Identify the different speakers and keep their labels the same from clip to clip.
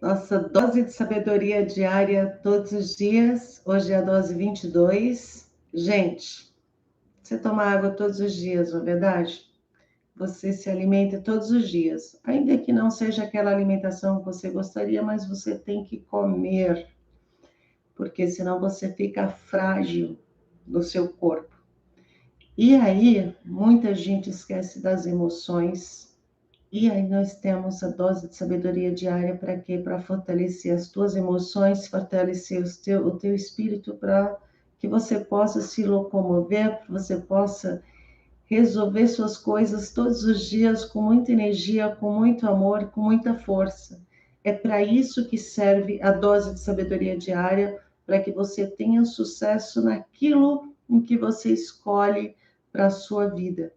Speaker 1: Nossa dose de sabedoria diária todos os dias. Hoje é a dose 22. Gente, você toma água todos os dias, não é verdade? Você se alimenta todos os dias. Ainda que não seja aquela alimentação que você gostaria, mas você tem que comer, porque senão você fica frágil no seu corpo. E aí, muita gente esquece das emoções. E aí nós temos a dose de sabedoria diária para quê? Para fortalecer as tuas emoções, fortalecer o teu espírito para que você possa se locomover, para você possa resolver suas coisas todos os dias com muita energia, com muito amor, com muita força. É para isso que serve a dose de sabedoria diária, para que você tenha sucesso naquilo em que você escolhe para a sua vida.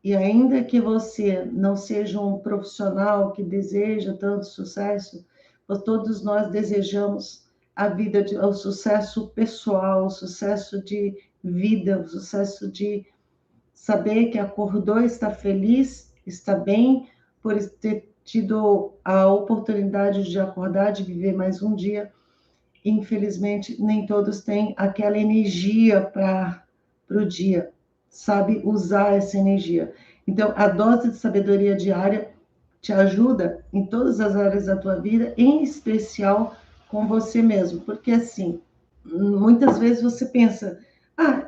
Speaker 1: E ainda que você não seja um profissional que deseja tanto sucesso, todos nós desejamos a vida, o sucesso pessoal, o sucesso de vida, o sucesso de saber que acordou, está feliz, está bem, por ter tido a oportunidade de acordar, de viver mais um dia. Infelizmente, nem todos têm aquela energia para o dia, sabe usar essa energia. Então, a dose de sabedoria diária te ajuda em todas as áreas da tua vida, em especial com você mesmo, porque assim, muitas vezes você pensa,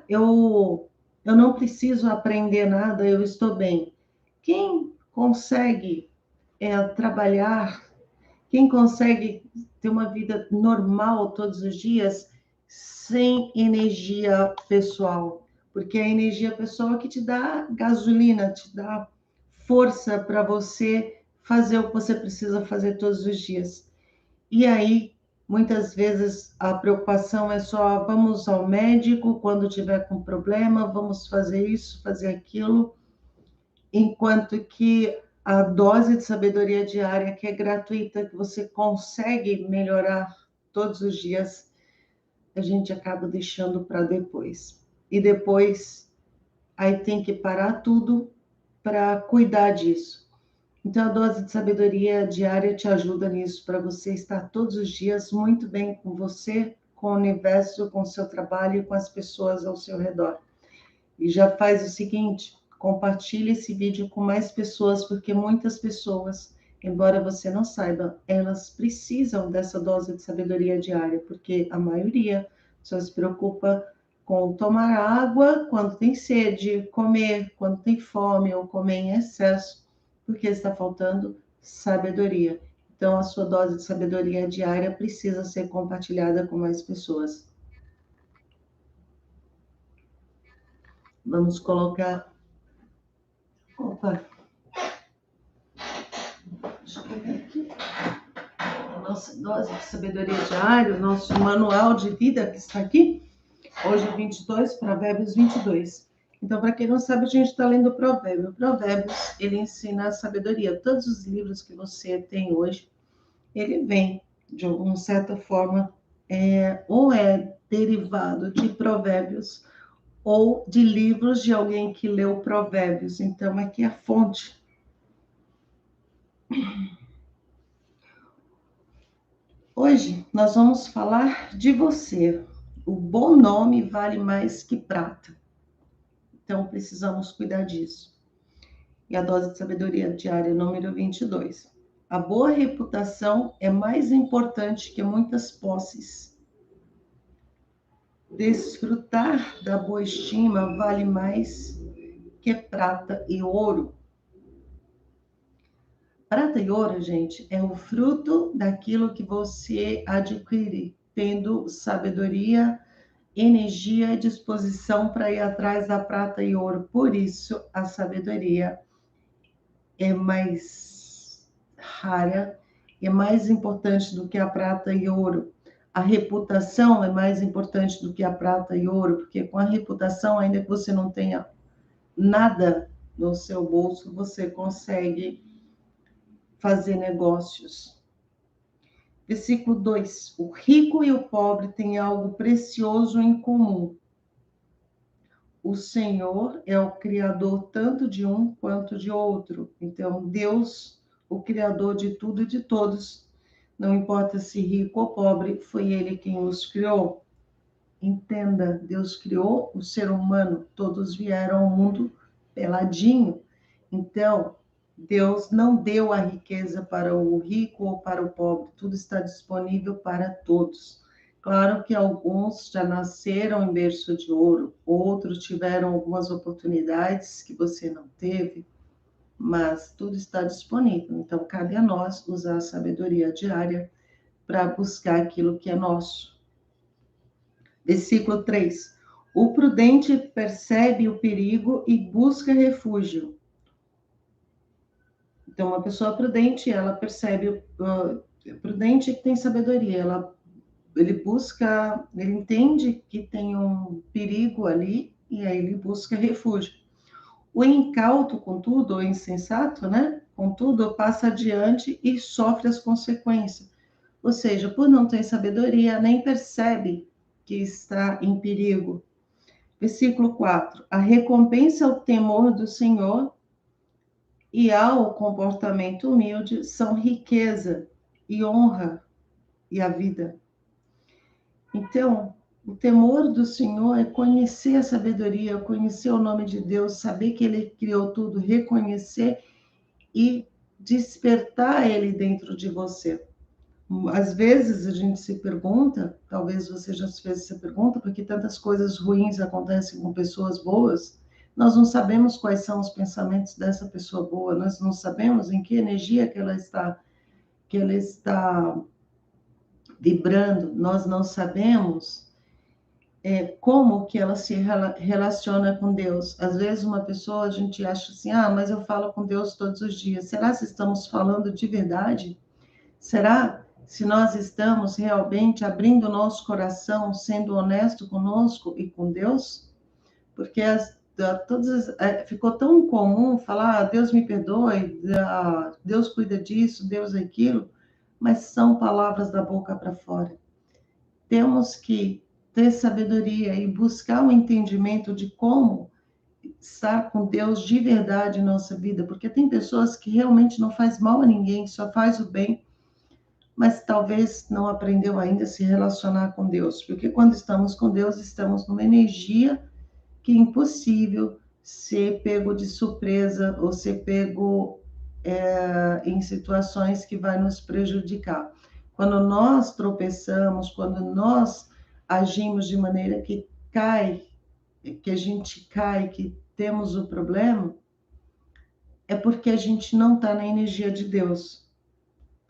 Speaker 1: eu não preciso aprender nada, eu estou bem. Quem consegue trabalhar, quem consegue ter uma vida normal todos os dias sem energia pessoal? Porque a energia pessoal é que te dá gasolina, te dá força para você fazer o que você precisa fazer todos os dias. E aí, muitas vezes, a preocupação é só vamos ao médico quando tiver com problema, vamos fazer isso, fazer aquilo, enquanto que a dose de sabedoria diária, que é gratuita, que você consegue melhorar todos os dias, a gente acaba deixando para depois. E depois, aí tem que parar tudo para cuidar disso. Então, a dose de sabedoria diária te ajuda nisso, para você estar todos os dias muito bem com você, com o universo, com o seu trabalho e com as pessoas ao seu redor. E já faz o seguinte, compartilhe esse vídeo com mais pessoas, porque muitas pessoas, embora você não saiba, elas precisam dessa dose de sabedoria diária, porque a maioria só se preocupa com tomar água quando tem sede, comer quando tem fome ou comer em excesso, porque está faltando sabedoria. Então, a sua dose de sabedoria diária precisa ser compartilhada com mais pessoas. Vamos colocar. Opa, deixa eu pegar aqui. A nossa dose de sabedoria diária, o nosso manual de vida que está aqui. Hoje é 22, Provérbios 22. Então, para quem não sabe, a gente está lendo o Provérbio. O Provérbios, ele ensina a sabedoria. Todos os livros que você tem hoje, ele vem, de alguma certa forma, ou é derivado de Provérbios, ou de livros de alguém que leu Provérbios. Então, aqui é a fonte. Hoje nós vamos falar de você. O bom nome vale mais que prata. Então precisamos cuidar disso. E a dose de sabedoria diária número 22. A boa reputação é mais importante que muitas posses. Desfrutar da boa estima vale mais que prata e ouro. Prata e ouro, gente, é o fruto daquilo que você adquire, tendo sabedoria, energia e disposição para ir atrás da prata e ouro. Por isso, a sabedoria é mais rara, é mais importante do que a prata e ouro. A reputação é mais importante do que a prata e ouro, porque com a reputação, ainda que você não tenha nada no seu bolso, você consegue fazer negócios. Versículo 2. O rico e o pobre têm algo precioso em comum. O Senhor é o Criador tanto de um quanto de outro. Então, Deus, o Criador de tudo e de todos, Não importa se rico ou pobre, foi ele quem os criou. Entenda, Deus criou o ser humano, todos vieram ao mundo peladinho. Então, Deus não deu a riqueza para o rico ou para o pobre, tudo está disponível para todos. Claro que alguns já nasceram em berço de ouro, outros tiveram algumas oportunidades que você não teve, mas tudo está disponível. Então, cabe a nós usar a sabedoria diária para buscar aquilo que é nosso. Versículo 3. O prudente percebe o perigo e busca refúgio. Então, uma pessoa prudente, ela percebe, prudente que tem sabedoria, ele busca, ele entende que tem um perigo ali e aí ele busca refúgio. O incauto, contudo, o insensato, né? Contudo, passa adiante e sofre as consequências. Ou seja, por não ter sabedoria, nem percebe que está em perigo. Versículo 4. A recompensa ao temor do Senhor e ao comportamento humilde são riqueza e honra e a vida. Então, o temor do Senhor é conhecer a sabedoria, conhecer o nome de Deus, saber que Ele criou tudo, reconhecer e despertar Ele dentro de você. Às vezes a gente se pergunta, talvez você já se fez essa pergunta, porque tantas coisas ruins acontecem com pessoas boas, nós não sabemos quais são os pensamentos dessa pessoa boa, nós não sabemos em que energia que ela está vibrando, nós não sabemos como que ela se relaciona com Deus. Às vezes uma pessoa, a gente acha assim, mas eu falo com Deus todos os dias. Será que estamos falando de verdade? Será se nós estamos realmente abrindo o nosso coração, sendo honesto conosco e com Deus? Porque ficou tão comum falar, Deus me perdoe, Deus cuida disso, Deus é aquilo, mas são palavras da boca para fora. Temos que ter sabedoria e buscar o entendimento de como estar com Deus de verdade em nossa vida, porque tem pessoas que realmente não faz mal a ninguém, só faz o bem, mas talvez não aprendeu ainda a se relacionar com Deus, porque quando estamos com Deus, estamos numa energia que é impossível ser pego de surpresa ou ser pego em situações que vai nos prejudicar. Quando nós tropeçamos, quando nós agimos de maneira que que a gente cai, que temos o problema, é porque a gente não está na energia de Deus.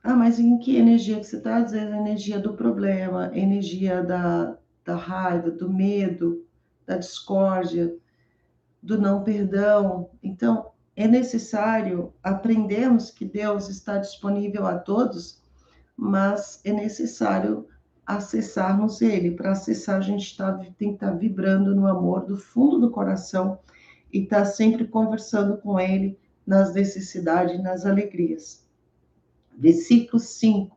Speaker 1: Mas em que energia que você está? Às vezes a energia do problema, a energia da raiva, do medo, da discórdia, do não perdão. Então, é necessário aprendermos que Deus está disponível a todos, mas é necessário acessarmos Ele. Para acessar, a gente tem que estar vibrando no amor do fundo do coração e estar sempre conversando com Ele nas necessidades e nas alegrias. Versículo 5.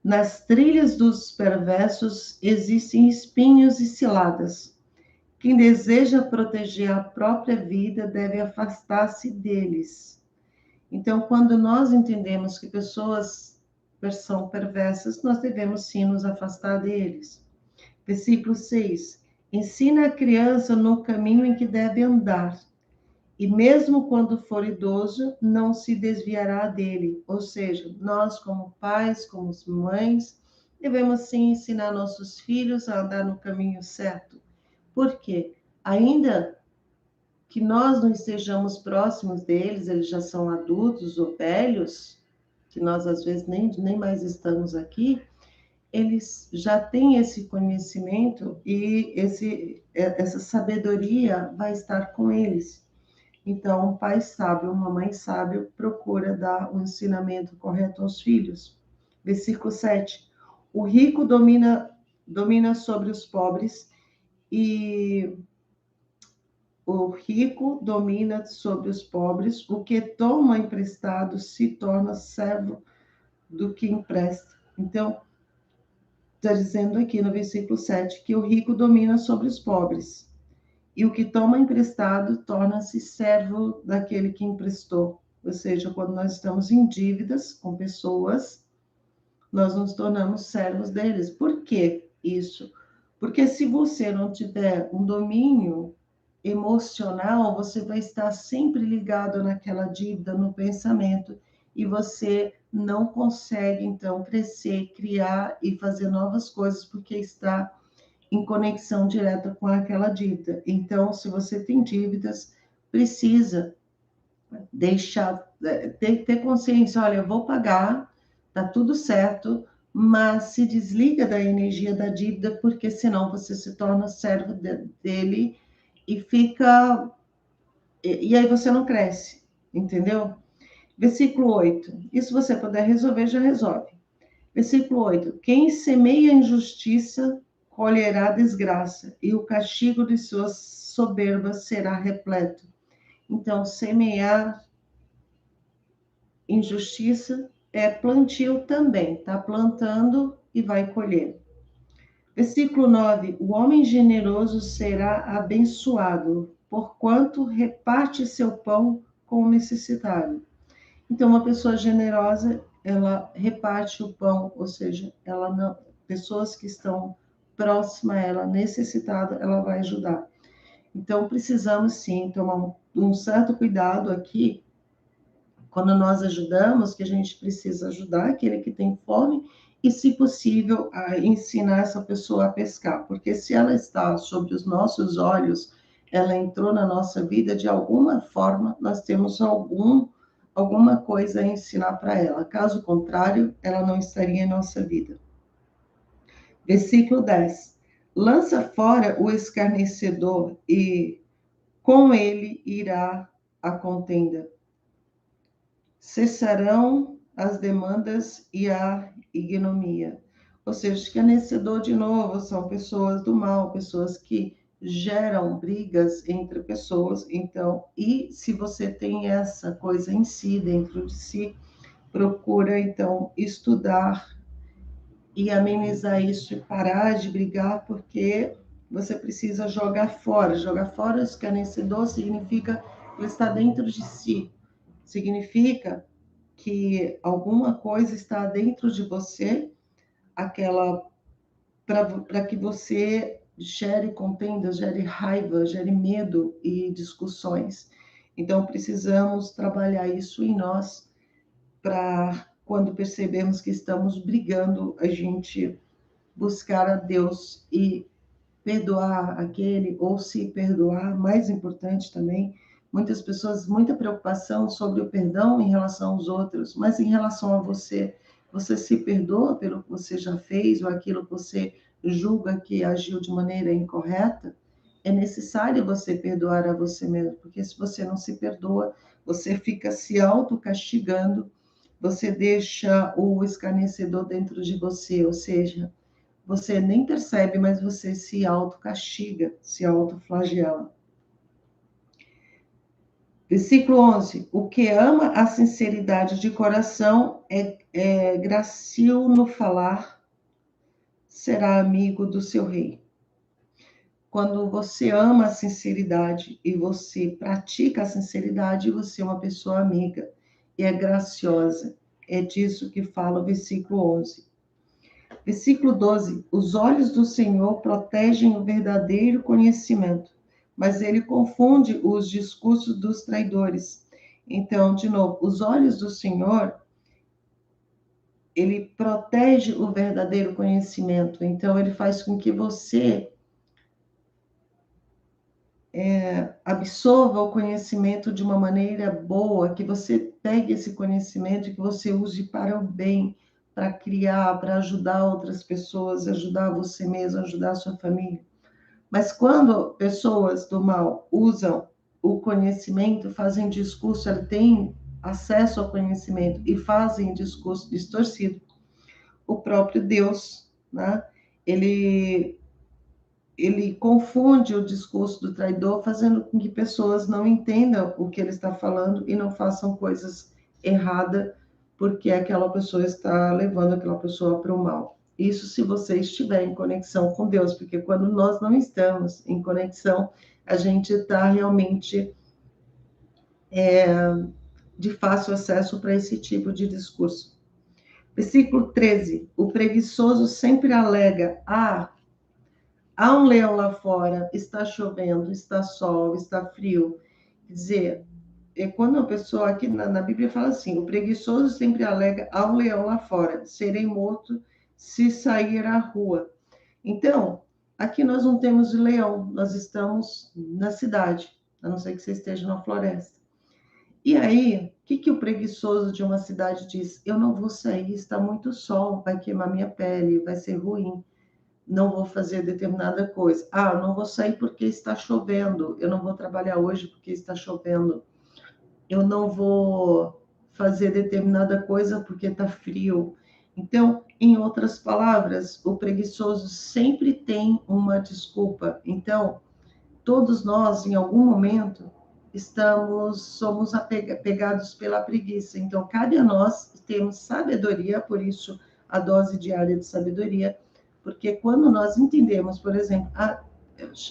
Speaker 1: Nas trilhas dos perversos existem espinhos e ciladas. Quem deseja proteger a própria vida deve afastar-se deles. Então, quando nós entendemos que pessoas são perversas, nós devemos sim nos afastar deles. Versículo 6. Ensina a criança no caminho em que deve andar, e mesmo quando for idoso, não se desviará dele. Ou seja, nós como pais, como mães, devemos sim ensinar nossos filhos a andar no caminho certo. Por quê? Ainda que nós não estejamos próximos deles, eles já são adultos ou velhos, que nós às vezes nem mais estamos aqui, eles já têm esse conhecimento e essa sabedoria vai estar com eles. Então, um pai sábio, uma mãe sábia procura dar o ensinamento correto aos filhos. Versículo 7. O rico domina sobre os pobres e o rico domina sobre os pobres, o que toma emprestado se torna servo do que empresta. Então, está dizendo aqui no versículo 7 que o rico domina sobre os pobres, e o que toma emprestado torna-se servo daquele que emprestou. Ou seja, quando nós estamos em dívidas com pessoas, nós nos tornamos servos deles. Por que isso? Porque se você não tiver um domínio emocional, você vai estar sempre ligado naquela dívida, no pensamento, e você não consegue, então, crescer, criar e fazer novas coisas, porque está em conexão direta com aquela dívida. Então, se você tem dívidas, precisa deixar, ter consciência, olha, eu vou pagar, tá tudo certo, mas se desliga da energia da dívida, porque senão você se torna servo dele e fica, e aí você não cresce, entendeu? Versículo 8. Isso você puder resolver, já resolve. Versículo 8. Quem semeia injustiça colherá desgraça, e o castigo de suas soberbas será repleto. Então, semear injustiça é plantio também, tá plantando e vai colher. Versículo 9: o homem generoso será abençoado, porquanto reparte seu pão com o necessitado. Então, uma pessoa generosa, ela reparte o pão, ou seja, ela não, pessoas que estão próximas a ela, necessitada, ela vai ajudar. Então, precisamos sim tomar um certo cuidado aqui quando nós ajudamos, que a gente precisa ajudar aquele que tem fome e, se possível, a ensinar essa pessoa a pescar, porque se ela está sob os nossos olhos, ela entrou na nossa vida de alguma forma, nós temos alguma coisa a ensinar para ela. Caso contrário, ela não estaria em nossa vida. Versículo 10. Lança fora o escarnecedor e com ele irá a contenda. Cessarão as demandas e a ignomia. Ou seja, escarnecedor, de novo, são pessoas do mal, pessoas que geram brigas entre pessoas. Então, e se você tem essa coisa em si, dentro de si, procura, então, estudar e amenizar isso e parar de brigar, porque você precisa jogar fora. Jogar fora o escarnecedor significa que ele está dentro de si. Significa que alguma coisa está dentro de você, aquela para que você gere contenda, gere raiva, gere medo e discussões. Então precisamos trabalhar isso em nós para quando percebemos que estamos brigando, a gente buscar a Deus e perdoar aquele, ou se perdoar, mais importante também, muitas pessoas, muita preocupação sobre o perdão em relação aos outros, mas em relação a você, você se perdoa pelo que você já fez, ou aquilo que você julga que agiu de maneira incorreta? É necessário você perdoar a você mesmo, porque se você não se perdoa, você fica se autocastigando, você deixa o escarnecedor dentro de você, ou seja, você nem percebe, mas você se autocastiga, se autoflagela. Versículo 11. O que ama a sinceridade de coração é grácil no falar, será amigo do seu rei. Quando você ama a sinceridade e você pratica a sinceridade, você é uma pessoa amiga e é graciosa. É disso que fala o versículo 11. Versículo 12. Os olhos do Senhor protegem o verdadeiro conhecimento, mas ele confunde os discursos dos traidores. Então, de novo, os olhos do Senhor, ele protege o verdadeiro conhecimento. Então, ele faz com que você absorva o conhecimento de uma maneira boa, que você pegue esse conhecimento e que você use para o bem, para criar, para ajudar outras pessoas, ajudar você mesmo, ajudar a sua família. Mas quando pessoas do mal usam o conhecimento, fazem discurso, elas têm acesso ao conhecimento e fazem discurso distorcido, o próprio Deus, né? Ele confunde o discurso do traidor, fazendo com que pessoas não entendam o que ele está falando e não façam coisas erradas, porque aquela pessoa está levando aquela pessoa para o mal. Isso se você estiver em conexão com Deus, porque quando nós não estamos em conexão, a gente está realmente de fácil acesso para esse tipo de discurso. Versículo 13. O preguiçoso sempre alega: há um leão lá fora, está chovendo, está sol, está frio. Quer dizer, quando a pessoa aqui na Bíblia fala assim: o preguiçoso sempre alega: há um leão lá fora, serei morto se sair à rua. Então, aqui nós não temos leão, nós estamos na cidade, a não ser que você esteja na floresta. E aí, o que o preguiçoso de uma cidade diz? Eu não vou sair, está muito sol, vai queimar minha pele, vai ser ruim, não vou fazer determinada coisa. Eu não vou sair porque está chovendo, eu não vou trabalhar hoje porque está chovendo, eu não vou fazer determinada coisa porque está frio. Então, em outras palavras, o preguiçoso sempre tem uma desculpa. Então, todos nós, em algum momento, somos pegados pela preguiça. Então, cabe a nós termos sabedoria, por isso a dose diária de sabedoria, porque quando nós entendemos, por exemplo,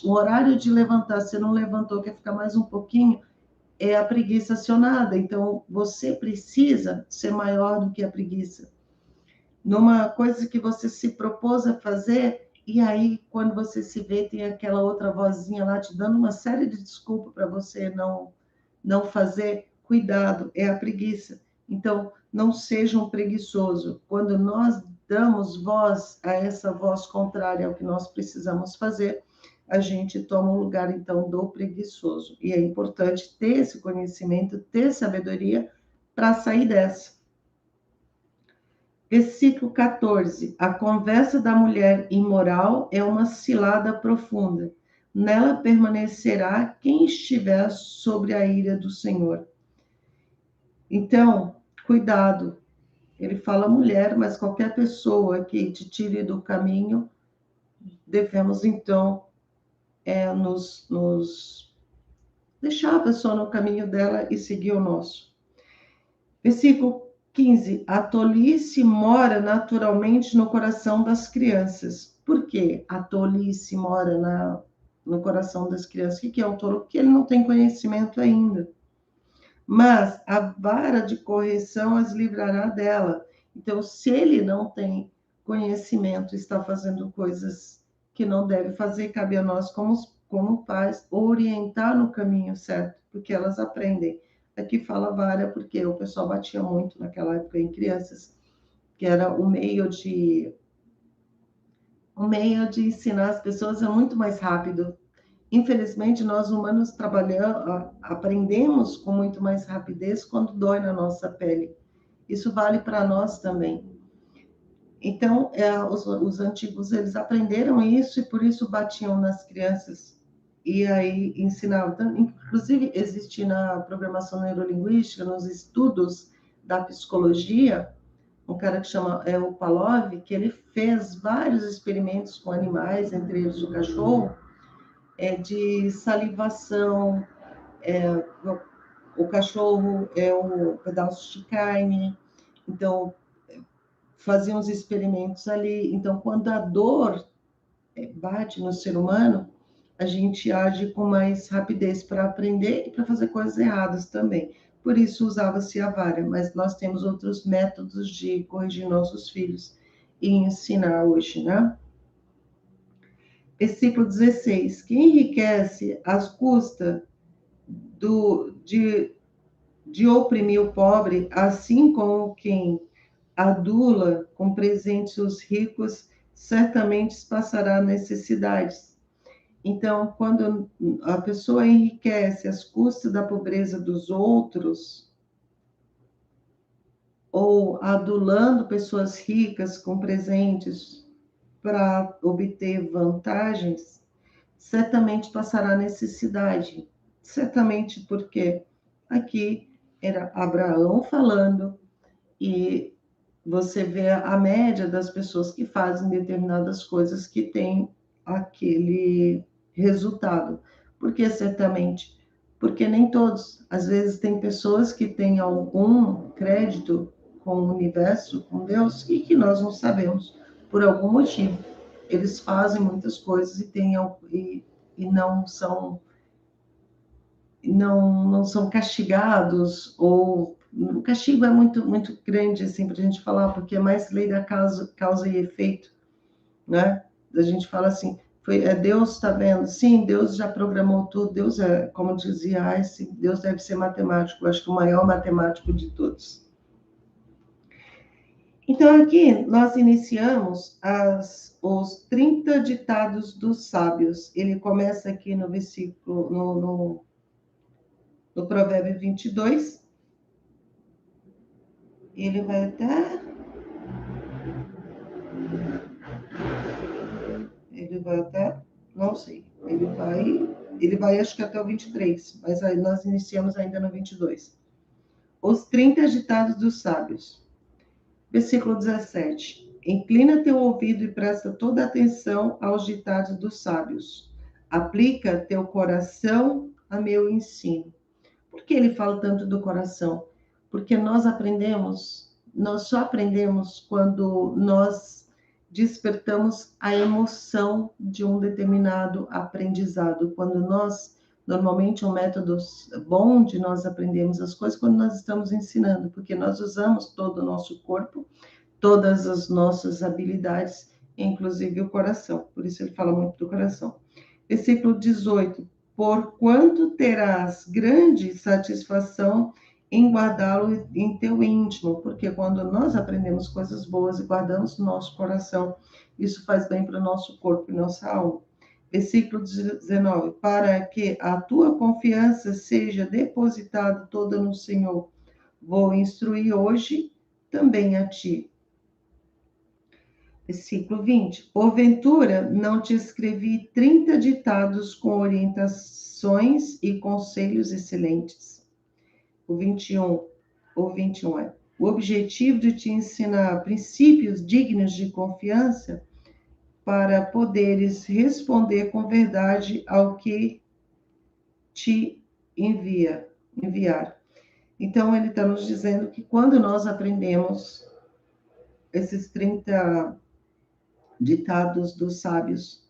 Speaker 1: o horário de levantar, você não levantou, quer ficar mais um pouquinho, é a preguiça acionada. Então, você precisa ser maior do que a preguiça. Numa coisa que você se propôs a fazer, e aí, quando você se vê, tem aquela outra vozinha lá te dando uma série de desculpas para você não fazer. Cuidado, é a preguiça. Então, não seja um preguiçoso. Quando nós damos voz a essa voz contrária ao que nós precisamos fazer, a gente toma o lugar, então, do preguiçoso. E é importante ter esse conhecimento, ter sabedoria para sair dessa. Versículo 14. A conversa da mulher imoral é uma cilada profunda. Nela permanecerá quem estiver sobre a ira do Senhor. Então, cuidado. Ele fala mulher, mas qualquer pessoa que te tire do caminho, devemos então nos deixar a pessoa no caminho dela e seguir o nosso. Versículo 15. A tolice mora naturalmente no coração das crianças. Por quê? A tolice mora no coração das crianças. O que é um tolo? Porque ele não tem conhecimento ainda. Mas a vara de correção as livrará dela. Então, se ele não tem conhecimento, está fazendo coisas que não deve fazer, cabe a nós, como pais, orientar no caminho certo, porque elas aprendem. Aqui fala vara, porque o pessoal batia muito naquela época em crianças, que era o meio de ensinar as pessoas é muito mais rápido. Infelizmente, nós humanos aprendemos com muito mais rapidez quando dói na nossa pele. Isso vale para nós também. Então, os antigos, eles aprenderam isso e por isso batiam nas crianças e aí ensinavam. Então, inclusive, existe na programação neurolinguística, nos estudos da psicologia, um cara que chama o Pavlov, que ele fez vários experimentos com animais, entre eles o cachorro, de salivação, o cachorro é o pedaço de carne, então faziam os experimentos ali. Então, quando a dor bate no ser humano, a gente age com mais rapidez para aprender e para fazer coisas erradas também. Por isso usava-se a vara, mas nós temos outros métodos de corrigir nossos filhos e ensinar hoje, né? Versículo 16. Quem enriquece às custas de oprimir o pobre, assim como quem adula com presentes os ricos, certamente passará necessidades. Então, quando a pessoa enriquece às custas da pobreza dos outros, ou adulando pessoas ricas com presentes para obter vantagens, certamente passará necessidade. Certamente porque aqui era Abraão falando e você vê a média das pessoas que fazem determinadas coisas que têm aquele resultado. Por que certamente? Porque nem todos. Às vezes tem pessoas que têm algum crédito com o universo, com Deus, e que nós não sabemos, por algum motivo. Eles fazem muitas coisas e não são castigados ou O castigo é muito, muito grande, assim, para a gente falar, porque é mais lei da causa e efeito, né? A gente fala assim, Deus está vendo? Sim, Deus já programou tudo. Deus é, como dizia Einstein, Deus deve ser matemático. Eu acho que o maior matemático de todos. Então, aqui nós iniciamos os 30 ditados dos sábios. Ele começa aqui no versículo, no Provérbio 22. Ele vai até. Não sei. Ele vai acho que até o 23, mas aí nós iniciamos ainda no 22. Os 30 ditados dos sábios. Versículo 17. Inclina teu ouvido e presta toda atenção aos ditados dos sábios. Aplica teu coração a meu ensino. Por que ele fala tanto do coração? Porque nós só aprendemos quando nós despertamos a emoção de um determinado aprendizado. Normalmente, um método bom de nós aprendermos as coisas quando nós estamos ensinando, porque nós usamos todo o nosso corpo, todas as nossas habilidades, inclusive o coração. Por isso ele fala muito do coração. Versículo 18. Porquanto terás grande satisfação em guardá-lo em teu íntimo, porque quando nós aprendemos coisas boas e guardamos no nosso coração, isso faz bem para o nosso corpo e nossa alma. Versículo 19. Para que a tua confiança seja depositada toda no Senhor, vou instruir hoje também a ti. Versículo 20. Porventura, não te escrevi 30 ditados com orientações e conselhos excelentes. O 21 é: o objetivo de te ensinar princípios dignos de confiança para poderes responder com verdade ao que te enviar. Então, ele está nos dizendo que quando nós aprendemos esses 30 ditados dos sábios,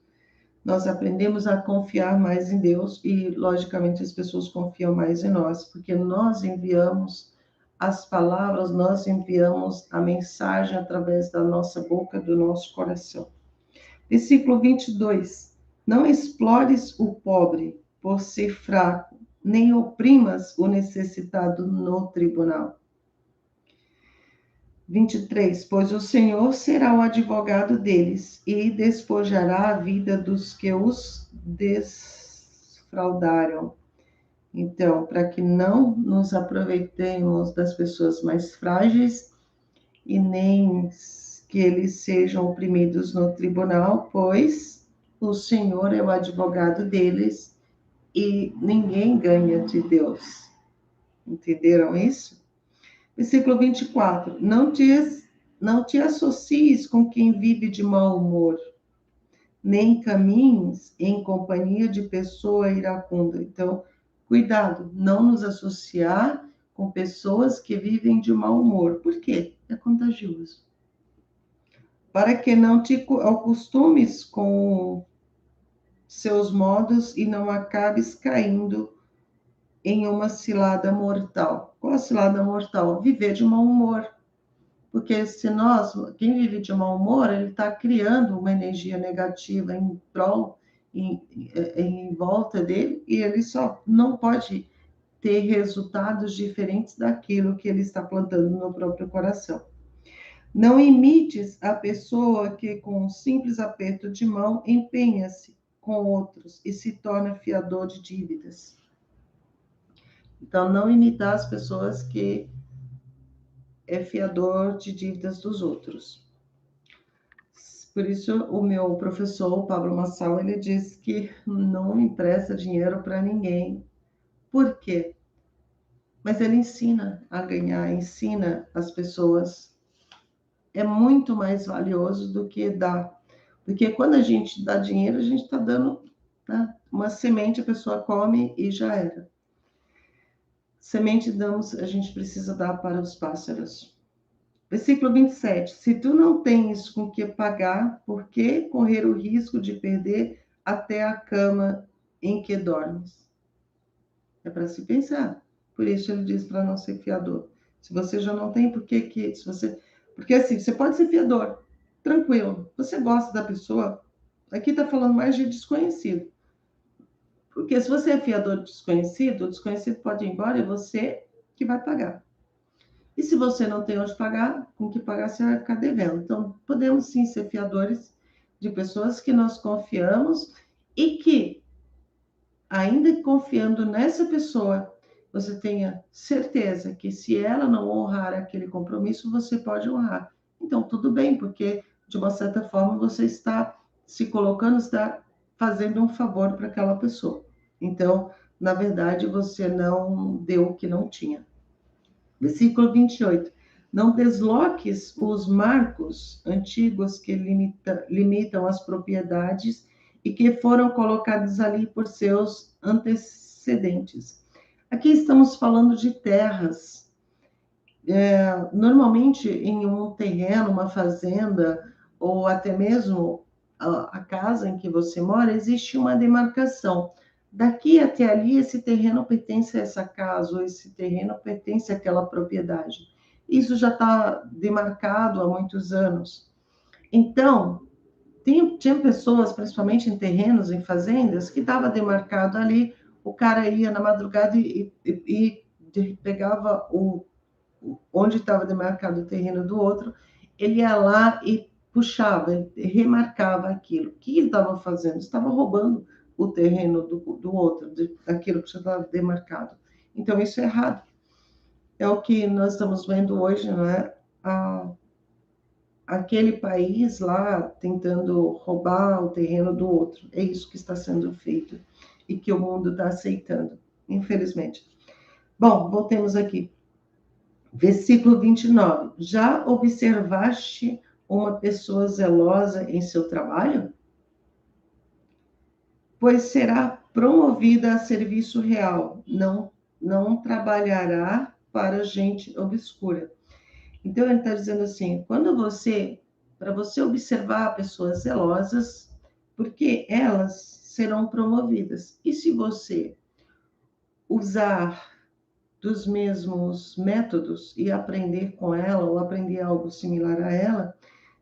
Speaker 1: nós aprendemos a confiar mais em Deus e, logicamente, as pessoas confiam mais em nós, porque nós enviamos as palavras, nós enviamos a mensagem através da nossa boca, do nosso coração. Versículo 22. Não explores o pobre por ser fraco, nem oprimas o necessitado no tribunal. 23. Pois o Senhor será o advogado deles e despojará a vida dos que os desfraudaram. Então, para que não nos aproveitemos das pessoas mais frágeis e nem que eles sejam oprimidos no tribunal, pois o Senhor é o advogado deles e ninguém ganha de Deus. Entenderam isso? Versículo 24. Não te associes com quem vive de mau humor, nem caminhes em companhia de pessoa iracunda. Então, cuidado, não nos associar com pessoas que vivem de mau humor. Por quê? É contagioso. Para que não te acostumes com seus modos e não acabes caindo em uma cilada mortal. Qual a cilada mortal? Viver de mau humor. Porque quem vive de mau humor, ele está criando uma energia negativa em volta dele, e ele só não pode ter resultados diferentes daquilo que ele está plantando no próprio coração. Não imites a pessoa que, com um simples aperto de mão, empenha-se com outros e se torna fiador de dívidas. Então, não imitar as pessoas que é fiador de dívidas dos outros. Por isso, o meu professor, o Pablo Massal, ele diz que não empresta dinheiro para ninguém. Por quê? Mas ele ensina a ganhar, ensina as pessoas. É muito mais valioso do que dar. Porque quando a gente dá dinheiro, a gente está dando, né, uma semente, a pessoa come e já era. Semente a gente precisa dar para os pássaros. Versículo 27. Se tu não tens com que pagar, por que correr o risco de perder até a cama em que dormes? É para se pensar. Por isso ele diz para não ser fiador. Se você já não tem, por que que... Se você... Porque assim, você pode ser fiador, tranquilo. Você gosta da pessoa, aqui está falando mais de desconhecido. Porque se você é fiador de desconhecido, o desconhecido pode ir embora e você que vai pagar. E se você não tem onde pagar, com que pagar, você vai ficar devendo. Então, podemos sim ser fiadores de pessoas que nós confiamos e que, ainda confiando nessa pessoa, você tenha certeza que se ela não honrar aquele compromisso, você pode honrar. Então, tudo bem, porque de uma certa forma você está se colocando, está fazendo um favor para aquela pessoa. Então, na verdade, você não deu o que não tinha. Versículo 28. Não desloques os marcos antigos que limitam as propriedades e que foram colocados ali por seus antecedentes. Aqui estamos falando de terras. Normalmente, em um terreno, uma fazenda, ou até mesmo a casa em que você mora, existe uma demarcação. Daqui até ali, esse terreno pertence a essa casa, ou esse terreno pertence àquela propriedade. Isso já está demarcado há muitos anos. Então, tinha pessoas, principalmente em terrenos, em fazendas, que estava demarcado ali, o cara ia na madrugada e pegava onde estava demarcado o terreno do outro, ele ia lá e puxava, ele remarcava aquilo. O que ele estava fazendo? Estava roubando o terreno do outro, daquilo que já estava demarcado. Então, isso é errado. É o que nós estamos vendo hoje, não é? Aquele país lá tentando roubar o terreno do outro. É isso que está sendo feito e que o mundo está aceitando, infelizmente. Bom, voltemos aqui. Versículo 29. Já observaste uma pessoa zelosa em seu trabalho? Pois será promovida a serviço real, não trabalhará para gente obscura. Então, ele está dizendo assim, para você observar pessoas zelosas, porque elas serão promovidas. E se você usar dos mesmos métodos e aprender com ela, ou aprender algo similar a ela,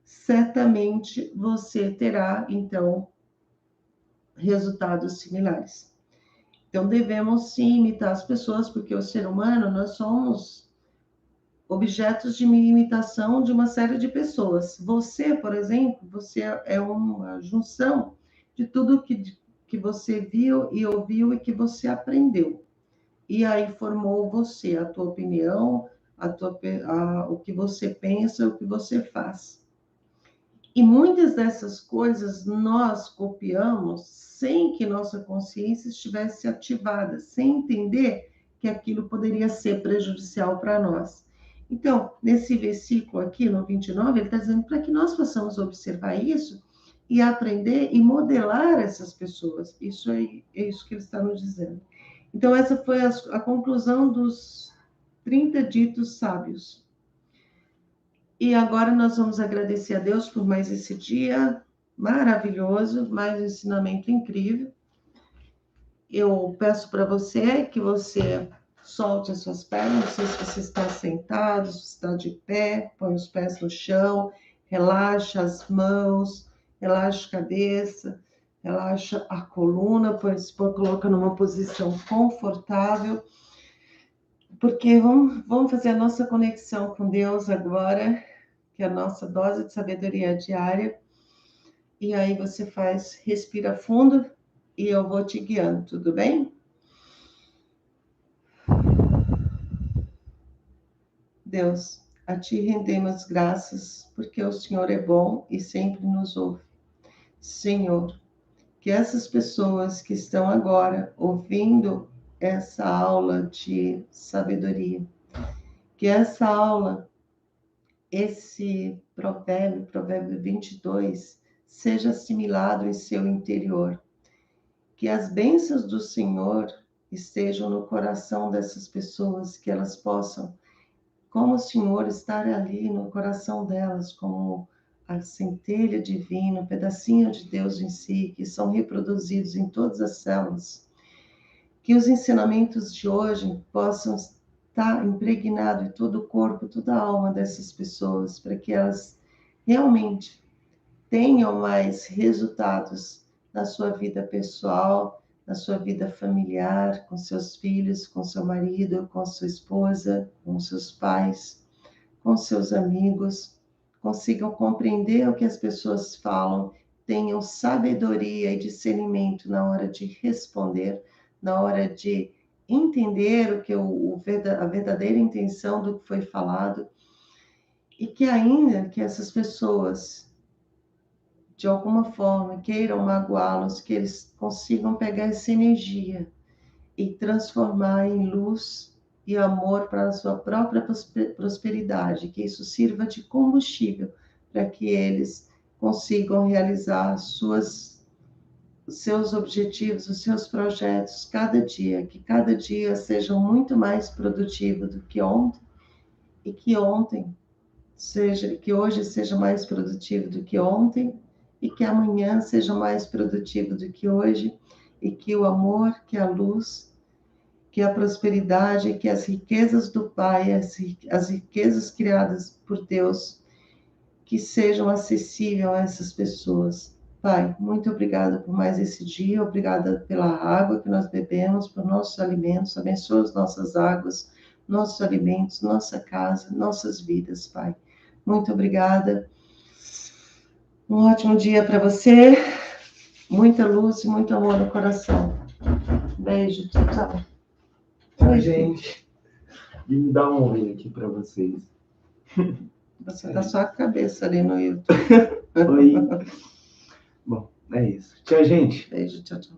Speaker 1: certamente você terá, então, resultados similares. Então, devemos sim imitar as pessoas, porque o ser humano, nós somos objetos de imitação de uma série de pessoas. Você, por exemplo, você é uma junção de tudo que você viu e ouviu e que você aprendeu. E aí formou você, a tua opinião, o que você pensa, o que você faz. E muitas dessas coisas nós copiamos sem que nossa consciência estivesse ativada, sem entender que aquilo poderia ser prejudicial para nós. Então, nesse versículo aqui, no 29, ele está dizendo para que nós possamos observar isso e aprender e modelar essas pessoas. Isso é isso que ele está nos dizendo. Então, essa foi a conclusão dos 30 ditos sábios. E agora nós vamos agradecer a Deus por mais esse dia maravilhoso, mais um ensinamento incrível. Eu peço para você que você solte as suas pernas, não sei se você está sentado, se está de pé, põe os pés no chão, relaxa as mãos, relaxa a cabeça, relaxa a coluna, coloca numa posição confortável, porque vamos fazer a nossa conexão com Deus agora, que é a nossa dose de sabedoria diária. E aí você respira fundo e eu vou te guiando, tudo bem? Deus, a ti rendemos graças, porque o Senhor é bom e sempre nos ouve. Senhor, que essas pessoas que estão agora ouvindo essa aula de sabedoria, que essa aula, esse provérbio 22, seja assimilado em seu interior. Que as bênçãos do Senhor estejam no coração dessas pessoas, que elas possam, como o Senhor, estar ali no coração delas, como a centelha divina, um pedacinho de Deus em si, que são reproduzidos em todas as células. Que os ensinamentos de hoje possam está impregnado em todo o corpo, toda a alma dessas pessoas, para que elas realmente tenham mais resultados na sua vida pessoal, na sua vida familiar, com seus filhos, com seu marido, com sua esposa, com seus pais, com seus amigos, consigam compreender o que as pessoas falam, tenham sabedoria e discernimento na hora de responder, na hora de entender o que a verdadeira intenção do que foi falado, e que ainda que essas pessoas de alguma forma queiram magoá-los, que eles consigam pegar essa energia e transformar em luz e amor para a sua própria prosperidade, que isso sirva de combustível para que eles consigam realizar os seus objetivos, os seus projetos cada dia, que cada dia seja muito mais produtivo do que ontem e que hoje seja mais produtivo do que ontem e que amanhã seja mais produtivo do que hoje e que o amor, que a luz, que a prosperidade, que as riquezas do Pai, as riquezas criadas por Deus, que sejam acessíveis a essas pessoas. Pai, muito obrigada por mais esse dia, obrigada pela água que nós bebemos, por nossos alimentos, abençoa as nossas águas, nossos alimentos, nossa casa, nossas vidas, Pai. Muito obrigada. Um ótimo dia para você. Muita luz e muito amor no coração. Beijo, tchau, tchau.
Speaker 2: Tchau, gente. E me dá um oi aqui para vocês.
Speaker 1: Você tá só a cabeça ali no YouTube.
Speaker 2: Oi. Bom, é isso. Tchau, gente.
Speaker 1: Beijo, tchau, tchau.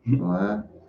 Speaker 1: Vamos lá.